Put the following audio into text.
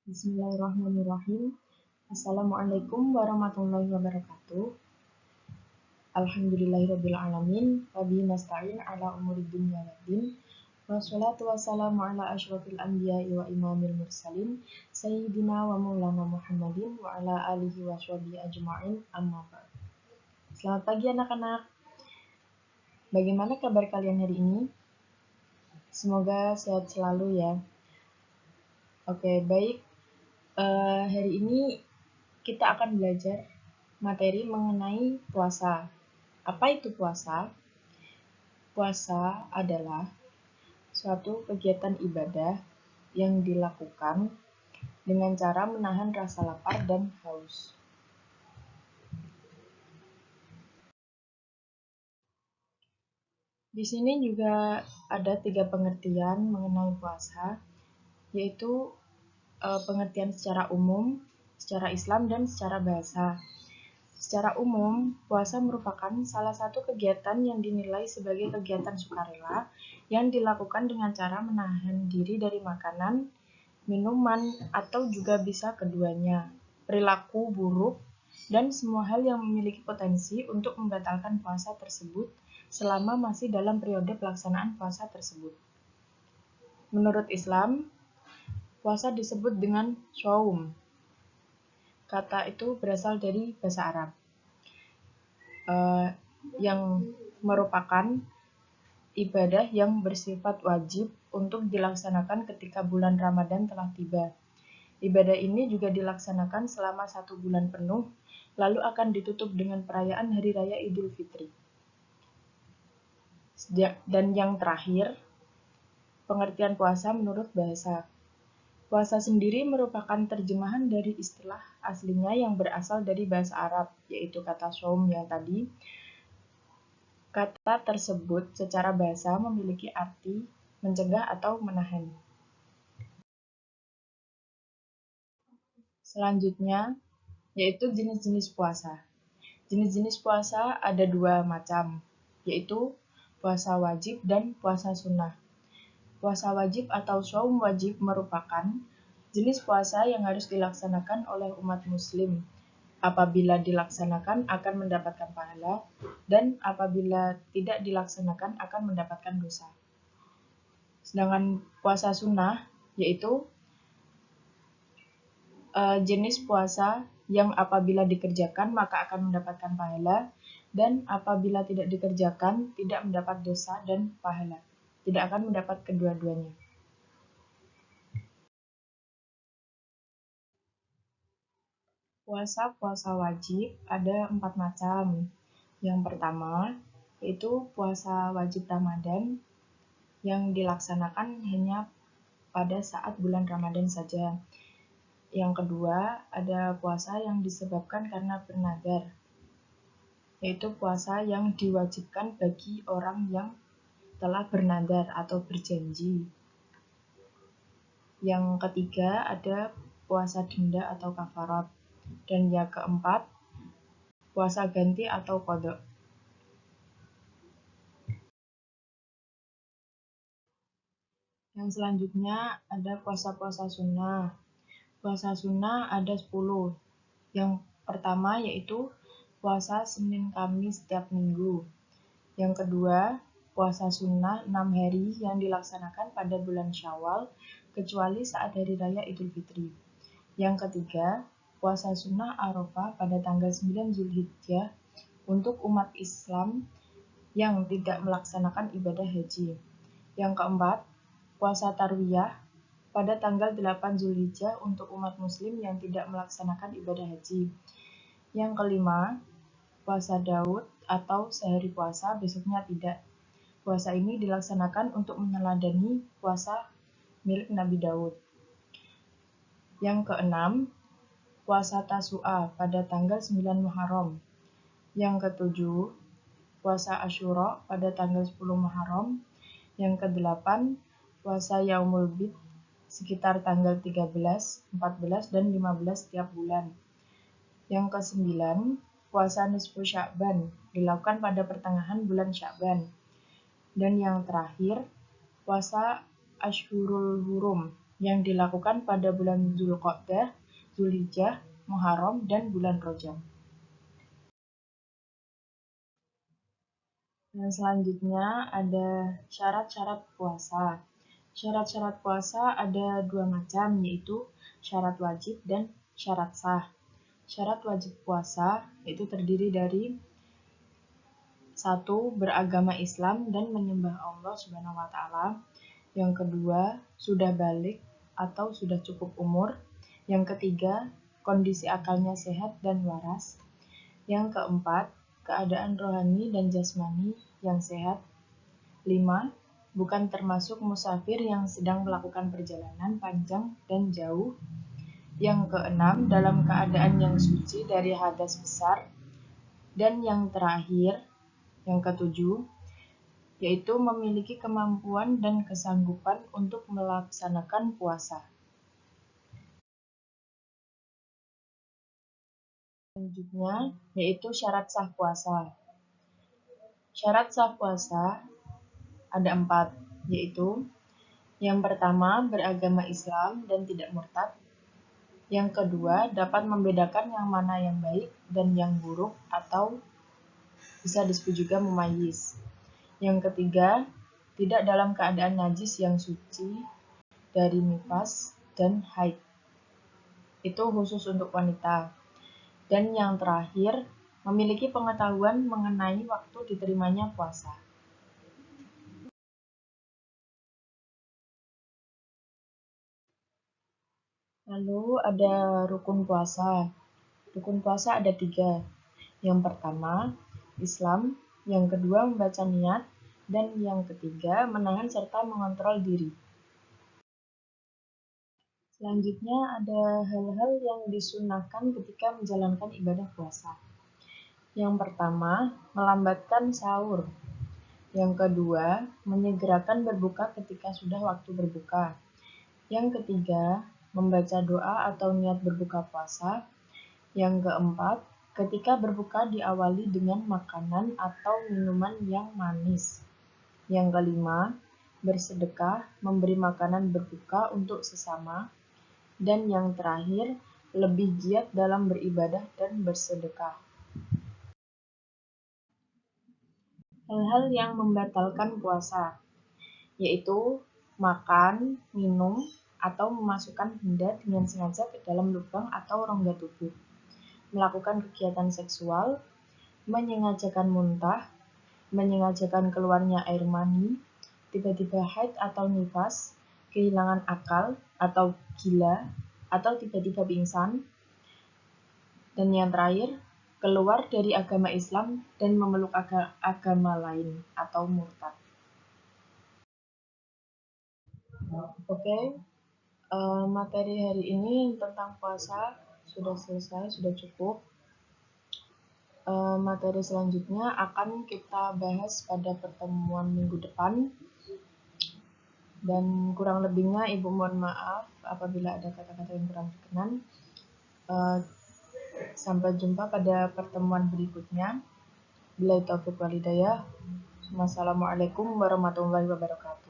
Bismillahirrahmanirrahim. Assalamualaikum warahmatullahi wabarakatuh. Alhamdulillahirrabbilalamin. Wabihi nasta'in ala umuri dunya waddin. Wassalatu wassalamu ala asyrafil anbiya'i wa imamil mursalin. Sayyidina wa maulana Muhammadin wa ala alihi wa sahbihi ajma'in amma ba'd. Selamat pagi anak-anak. Bagaimana kabar kalian hari ini? Semoga sehat selalu ya. Oke, baik. Hari ini kita akan belajar materi mengenai puasa. Apa itu puasa? Puasa adalah suatu kegiatan ibadah yang dilakukan dengan cara menahan rasa lapar dan haus. Di sini juga ada 3 pengertian mengenai puasa, yaitu pengertian secara umum, secara Islam, dan secara bahasa. Secara umum, puasa merupakan salah satu kegiatan yang dinilai sebagai kegiatan sukarela yang dilakukan dengan cara menahan diri dari makanan, minuman, atau juga bisa keduanya, perilaku buruk, dan semua hal yang memiliki potensi untuk membatalkan puasa tersebut selama masih dalam periode pelaksanaan puasa tersebut. Menurut Islam, puasa disebut dengan shaum. Kata itu berasal dari bahasa Arab, yang merupakan ibadah yang bersifat wajib untuk dilaksanakan ketika bulan Ramadan telah tiba. Ibadah ini juga dilaksanakan selama 1 bulan penuh, lalu akan ditutup dengan perayaan Hari Raya Idul Fitri. Dan yang terakhir, pengertian puasa menurut bahasa. Puasa sendiri merupakan terjemahan dari istilah aslinya yang berasal dari bahasa Arab, yaitu kata shaum yang tadi. Kata tersebut secara bahasa memiliki arti mencegah atau menahan. Selanjutnya, yaitu jenis-jenis puasa. Jenis-jenis puasa ada 2 macam, yaitu puasa wajib dan puasa sunnah. Puasa wajib atau shaum wajib merupakan jenis puasa yang harus dilaksanakan oleh umat muslim. Apabila dilaksanakan akan mendapatkan pahala, dan apabila tidak dilaksanakan akan mendapatkan dosa. Sedangkan puasa sunnah yaitu jenis puasa yang apabila dikerjakan maka akan mendapatkan pahala, dan apabila tidak dikerjakan tidak mendapat dosa dan pahala. Tidak akan mendapat kedua-duanya. Puasa wajib ada 4 macam. Yang pertama, yaitu puasa wajib Ramadan yang dilaksanakan hanya pada saat bulan Ramadan saja. Yang kedua, ada puasa yang disebabkan karena bernadar, yaitu puasa yang diwajibkan bagi orang yang telah bernadar atau berjanji. Yang ketiga, ada puasa denda atau kafarat. Dan yang keempat, puasa ganti atau qadha. Yang selanjutnya ada puasa-puasa sunnah. Puasa sunnah ada 10. Yang pertama yaitu puasa Senin Kamis setiap minggu. Yang kedua, puasa sunnah 6 hari yang dilaksanakan pada bulan Syawal, kecuali saat Hari Raya Idul Fitri. Yang ketiga, puasa sunnah Arafah pada tanggal 9 Zulhijjah untuk umat Islam yang tidak melaksanakan ibadah haji. Yang keempat, puasa Tarwiyah pada tanggal 8 Zulhijjah untuk umat muslim yang tidak melaksanakan ibadah haji. Yang kelima, puasa Daud atau sehari puasa besoknya tidak. Puasa ini dilaksanakan untuk meneladani puasa milik Nabi Daud. Yang keenam, puasa Tasu'a pada tanggal 9 Muharram. Yang ketujuh, puasa Asyura pada tanggal 10 Muharram. Yang kedelapan, puasa Yaumul Bid sekitar tanggal 13, 14, dan 15 setiap bulan. Yang kesembilan, puasa Nisfu Sya'ban dilakukan pada pertengahan bulan Sya'ban. Dan yang terakhir, puasa Ashhurul Hurum yang dilakukan pada bulan Zulqa'dah, Zulhijjah, Muharram, dan bulan Rajab. Dan selanjutnya ada syarat-syarat puasa. Syarat-syarat puasa ada dua macam, yaitu syarat wajib dan syarat sah. Syarat wajib puasa itu terdiri dari 1. Beragama Islam dan menyembah Allah Subhanahu wa taala. Yang kedua, sudah balik atau sudah cukup umur. Yang ketiga, kondisi akalnya sehat dan waras. Yang keempat, keadaan rohani dan jasmani yang sehat. 5. Bukan termasuk musafir yang sedang melakukan perjalanan panjang dan jauh. Yang keenam, dalam keadaan yang suci dari hadas besar. Dan yang terakhir, yang ketujuh, yaitu memiliki kemampuan dan kesanggupan untuk melaksanakan puasa. Selanjutnya, yaitu syarat sah puasa. Syarat sah puasa ada 4, yaitu yang pertama, beragama Islam dan tidak murtad. Yang kedua, dapat membedakan yang mana yang baik dan yang buruk atau bisa disebut juga mumayyiz. Yang ketiga, tidak dalam keadaan najis yang suci dari nifas dan haid. Itu khusus untuk wanita. Dan yang terakhir, memiliki pengetahuan mengenai waktu diterimanya puasa. Lalu ada rukun puasa. Rukun puasa ada 3. Yang pertama, Islam. Yang kedua, membaca niat. Dan yang ketiga, menahan serta mengontrol diri. Selanjutnya ada hal-hal yang disunahkan ketika menjalankan ibadah puasa. Yang pertama, melambatkan sahur. Yang kedua, menyegerakan berbuka ketika sudah waktu berbuka. Yang ketiga, membaca doa atau niat berbuka puasa. Yang keempat, ketika berbuka diawali dengan makanan atau minuman yang manis. Yang kelima, bersedekah, memberi makanan berbuka untuk sesama. Dan yang terakhir, lebih giat dalam beribadah dan bersedekah. Hal-hal yang membatalkan puasa, yaitu makan, minum, atau memasukkan benda dengan sengaja ke dalam lubang atau rongga tubuh, melakukan kegiatan seksual, menyengajakan muntah, menyengajakan keluarnya air mani, tiba-tiba haid atau nifas, kehilangan akal atau gila, atau tiba-tiba pingsan, dan yang terakhir, keluar dari agama Islam dan memeluk agama lain atau murtad. Oke, materi hari ini tentang puasa sudah selesai, sudah cukup. Materi selanjutnya akan kita bahas pada pertemuan minggu depan. Dan kurang lebihnya Ibu mohon maaf apabila ada kata-kata yang kurang berkenan. Sampai jumpa pada pertemuan berikutnya. Billahi taufiq wal hidayah. Wassalamualaikum warahmatullahi wabarakatuh.